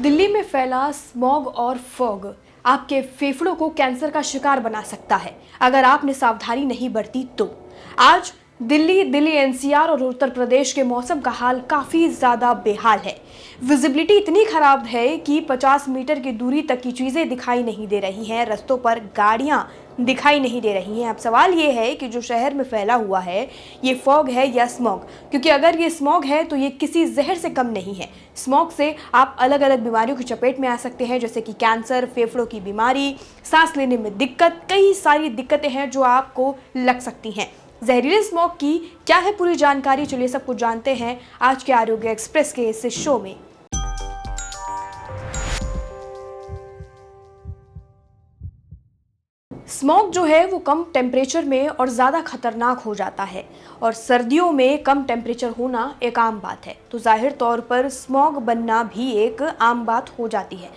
दिल्ली में फैला स्मॉग और फॉग आपके फेफड़ों को कैंसर का शिकार बना सकता है अगर आपने सावधानी नहीं बरती तो। आज दिल्ली एनसीआर और उत्तर प्रदेश के मौसम का हाल काफी ज्यादा बेहाल है। विजिबिलिटी इतनी खराब है कि 50 मीटर की दूरी तक की चीजें दिखाई नहीं दे रही हैं, रस्तों पर गाड़ियां दिखाई नहीं दे रही हैं। अब सवाल ये है कि जो शहर में फैला हुआ है ये फॉग है या स्मॉग, क्योंकि अगर ये स्मॉग है तो ये किसी जहर से कम नहीं है। स्मॉग से आप अलग अलग बीमारियों की चपेट में आ सकते हैं, जैसे कि कैंसर, फेफड़ों की बीमारी, सांस लेने में दिक्कत, कई सारी दिक्कतें हैं जो आपको लग सकती हैं। जहरीले स्मॉग की क्या है पूरी जानकारी, चलिए सब कुछ जानते हैं आज के आरोग्य एक्सप्रेस के इस शो में। स्मॉग जो है वो कम टेम्परेचर में और ज़्यादा खतरनाक हो जाता है, और सर्दियों में कम टेम्परेचर होना एक आम बात है, तो जाहिर तौर पर स्मॉग बनना भी एक आम बात हो जाती है।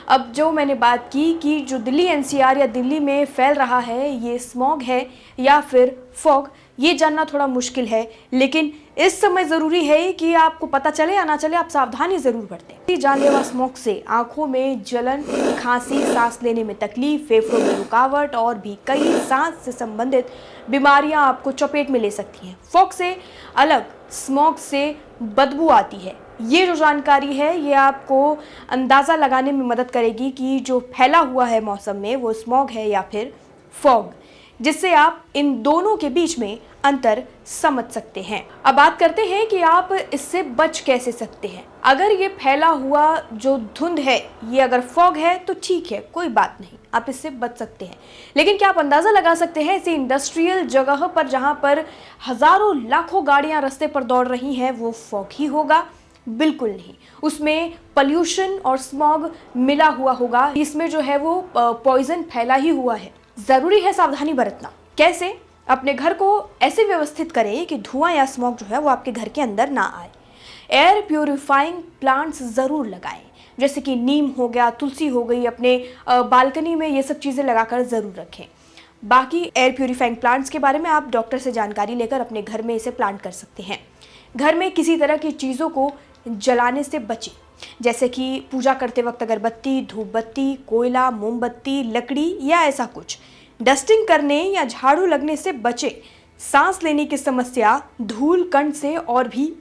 अब जो मैंने बात की कि जो दिल्ली एनसीआर या दिल्ली में फैल रहा है ये स्मॉग है या फिर फॉग, ये जानना थोड़ा मुश्किल है, लेकिन इस समय ज़रूरी है कि आपको पता चले या ना चले, आप सावधानी ज़रूर बरतें। जानलेवा स्मॉग से आंखों में जलन, खांसी, सांस लेने में तकलीफ, फेफड़ों में रुकावट और भी कई सांस से संबंधित बीमारियां आपको चपेट में ले सकती हैं। फॉग से अलग स्मॉग से बदबू आती है। ये जो जानकारी है ये आपको अंदाज़ा लगाने में मदद करेगी कि जो फैला हुआ है मौसम में वो स्मॉग है या फिर फॉग, जिससे आप इन दोनों के बीच में अंतर समझ सकते हैं। अब बात करते हैं कि आप इससे बच कैसे सकते हैं। अगर ये फैला हुआ जो धुंध है ये अगर फॉग है तो ठीक है, कोई बात नहीं, आप इससे बच सकते हैं। लेकिन क्या आप अंदाज़ा लगा सकते हैं ऐसी इंडस्ट्रियल जगह पर जहां पर हजारों लाखों गाड़ियां रास्ते पर दौड़ रही हैं वो फॉग ही होगा? बिल्कुल नहीं, उसमें पोल्यूशन और स्मॉग मिला हुआ होगा, इसमें जो है वो पॉइजन फैला ही हुआ है। जरूरी है सावधानी बरतना। कैसे? अपने घर को ऐसे व्यवस्थित करें कि धुआं या स्मॉग जो है वो आपके घर के अंदर ना आए। एयर प्यूरिफाइंग प्लांट्स ज़रूर लगाएं, जैसे कि नीम हो गया, तुलसी हो गई, अपने बालकनी में ये सब चीज़ें लगाकर ज़रूर रखें। बाकी एयर प्यूरिफाइंग प्लांट्स के बारे में आप डॉक्टर से जानकारी लेकर अपने घर में इसे प्लांट कर सकते हैं। घर में किसी तरह की चीज़ों को जलाने से बचें, जैसे कि पूजा करते वक्त अगरबत्ती, धूप बत्ती, कोयला, मोमबत्ती, लकड़ी या ऐसा कुछ। डस्टिंग करने या झाड़ू लगने से बचें। सांस लेने की समस्या धूल कण से और भी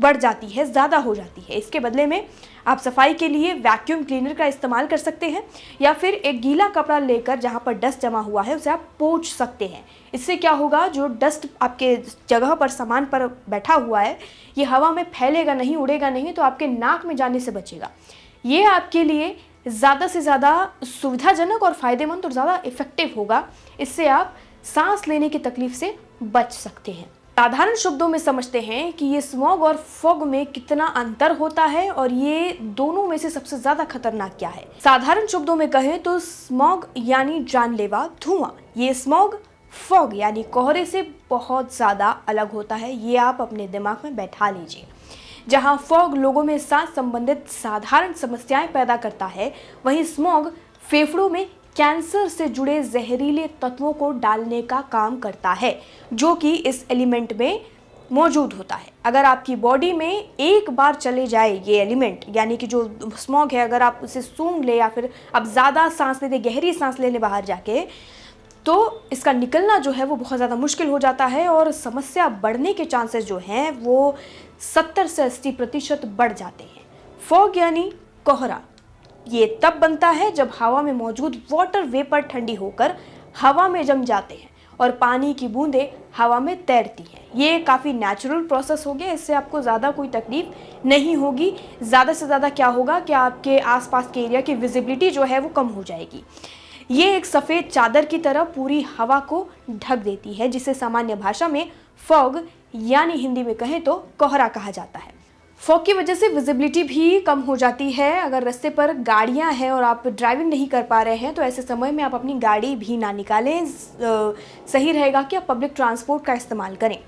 बढ़ जाती है, ज़्यादा हो जाती है। इसके बदले में आप सफाई के लिए वैक्यूम क्लीनर का इस्तेमाल कर सकते हैं, या फिर एक गीला कपड़ा लेकर जहाँ पर डस्ट जमा हुआ है उसे आप पोंछ सकते हैं। इससे क्या होगा, जो डस्ट आपके जगह पर सामान पर बैठा हुआ है ये हवा में फैलेगा नहीं, उड़ेगा नहीं, तो आपके नाक में जाने से बचेगा। ये आपके लिए ज़्यादा से ज़्यादा सुविधाजनक और फ़ायदेमंद और ज़्यादा इफ़ेक्टिव होगा। इससे आप सांस लेने की तकलीफ से बच सकते हैं। साधारण शब्दों में समझते हैं कि ये स्मॉग और फॉग में कितना अंतर होता है और ये दोनों में से सबसे ज़्यादा खतरनाक क्या है। साधारण शब्दों में कहें तो स्मॉग यानी जानलेवा धुआं, ये स्मॉग फॉग यानी कोहरे से बहुत ज़्यादा अलग होता है। ये आप अपने दिमाग में बैठा लीजिए। जहां फॉग लोगों में सांस संबंधित साधारण समस्याएं पैदा करता है, वहीं स्मॉग फेफड़ों में कैंसर से जुड़े जहरीले तत्वों को डालने का काम करता है, जो कि इस एलिमेंट में मौजूद होता है। अगर आपकी बॉडी में एक बार चले जाए ये एलिमेंट, यानी कि जो स्मॉग है, अगर आप उसे सूंघ ले या फिर आप ज़्यादा सांस लेते, गहरी सांस ले बाहर जाके, तो इसका निकलना जो है वो बहुत ज़्यादा मुश्किल हो जाता है और समस्या बढ़ने के चांसेस जो हैं वो 70 से 80% बढ़ जाते हैं। फॉग यानी कोहरा ये तब बनता है जब हवा में मौजूद वाटर वेपर ठंडी होकर हवा में जम जाते हैं और पानी की बूंदें हवा में तैरती हैं। ये काफ़ी नेचुरल प्रोसेस हो गया, इससे आपको ज़्यादा कोई तकलीफ नहीं होगी। ज़्यादा से ज़्यादा क्या होगा कि आपके आसपास के एरिया की विजिबिलिटी जो है वो कम हो जाएगी। ये एक सफ़ेद चादर की तरह पूरी हवा को ढक देती है, जिसे सामान्य भाषा में फॉग यानी हिंदी में कहें तो कोहरा कहा जाता है। फॉग की वजह से विजिबिलिटी भी कम हो जाती है। अगर रास्ते पर गाड़ियां हैं और आप ड्राइविंग नहीं कर पा रहे हैं तो ऐसे समय में आप अपनी गाड़ी भी ना निकालें, सही रहेगा कि आप पब्लिक ट्रांसपोर्ट का इस्तेमाल करें।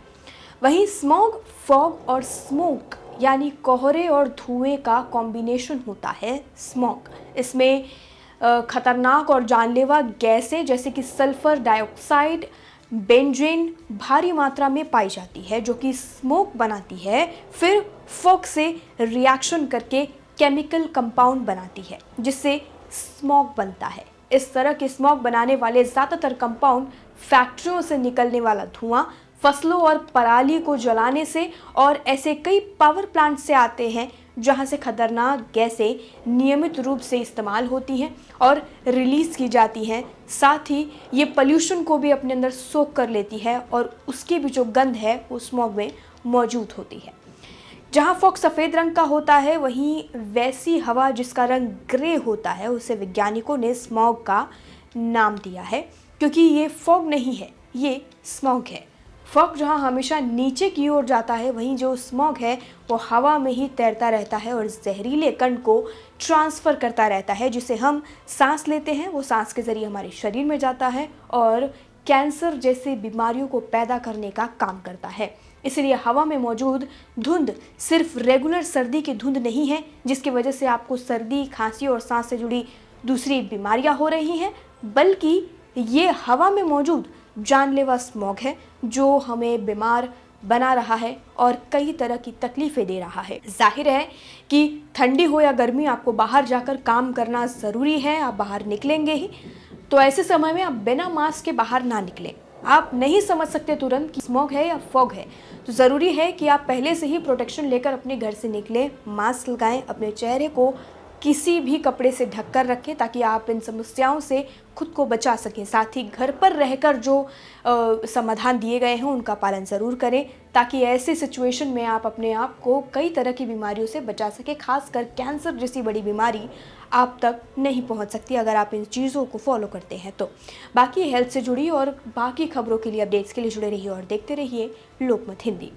वहीं स्मॉग, फॉग और स्मोक यानी कोहरे और धुएं का कॉम्बिनेशन होता है स्मॉग। इसमें खतरनाक और जानलेवा गैसें जैसे कि सल्फर डाइऑक्साइड, बेंजीन भारी मात्रा में पाई जाती है, जो कि स्मोक बनाती है, फिर फॉग से रिएक्शन करके केमिकल कंपाउंड बनाती है जिससे स्मॉग बनता है। इस तरह के स्मॉग बनाने वाले ज़्यादातर कंपाउंड फैक्ट्रियों से निकलने वाला धुआं, फसलों और पराली को जलाने से और ऐसे कई पावर प्लांट से आते हैं जहां से खतरनाक गैसें नियमित रूप से इस्तेमाल होती हैं और रिलीज की जाती हैं। साथ ही ये पोल्यूशन को भी अपने अंदर सोख कर लेती है और उसकी भी जो गंध है वो स्मॉग में मौजूद होती है। जहां फॉग सफ़ेद रंग का होता है, वहीं वैसी हवा जिसका रंग ग्रे होता है उसे वैज्ञानिकों ने स्मॉग का नाम दिया है, क्योंकि ये फॉग नहीं है, ये स्मॉग है। फॉग जहां हमेशा नीचे की ओर जाता है, वहीं जो स्मॉग है वो हवा में ही तैरता रहता है और जहरीले कण को ट्रांसफ़र करता रहता है, जिसे हम सांस लेते हैं। वो सांस के ज़रिए हमारे शरीर में जाता है और कैंसर जैसी बीमारियों को पैदा करने का काम करता है। इसलिए हवा में मौजूद धुंध सिर्फ रेगुलर सर्दी की धुंध नहीं है जिसकी वजह से आपको सर्दी, खांसी और सांस से जुड़ी दूसरी बीमारियां हो रही हैं, बल्कि ये हवा में मौजूद जानलेवा स्मॉग है जो हमें बीमार बना रहा है और कई तरह की तकलीफें दे रहा है। जाहिर है कि ठंडी हो या गर्मी, आपको बाहर जाकर काम करना ज़रूरी है। आप बाहर निकलेंगे ही, तो ऐसे समय में आप बिना मास्क के बाहर ना निकलें। आप नहीं समझ सकते तुरंत कि स्मॉग है या फॉग है, तो ज़रूरी है कि आप पहले से ही प्रोटेक्शन लेकर अपने घर से निकलें, मास्क लगाएं, अपने चेहरे को किसी भी कपड़े से ढक कर रखें ताकि आप इन समस्याओं से खुद को बचा सकें। साथ ही घर पर रहकर जो समाधान दिए गए हैं उनका पालन ज़रूर करें ताकि ऐसे सिचुएशन में आप अपने आप को कई तरह की बीमारियों से बचा सकें। खासकर कैंसर जैसी बड़ी बीमारी आप तक नहीं पहुंच सकती अगर आप इन चीज़ों को फॉलो करते हैं तो। बाकी हेल्थ से जुड़ी और बाकी खबरों के लिए, अपडेट्स के लिए जुड़े रहिए और देखते रहिए लोकमत हिंदी।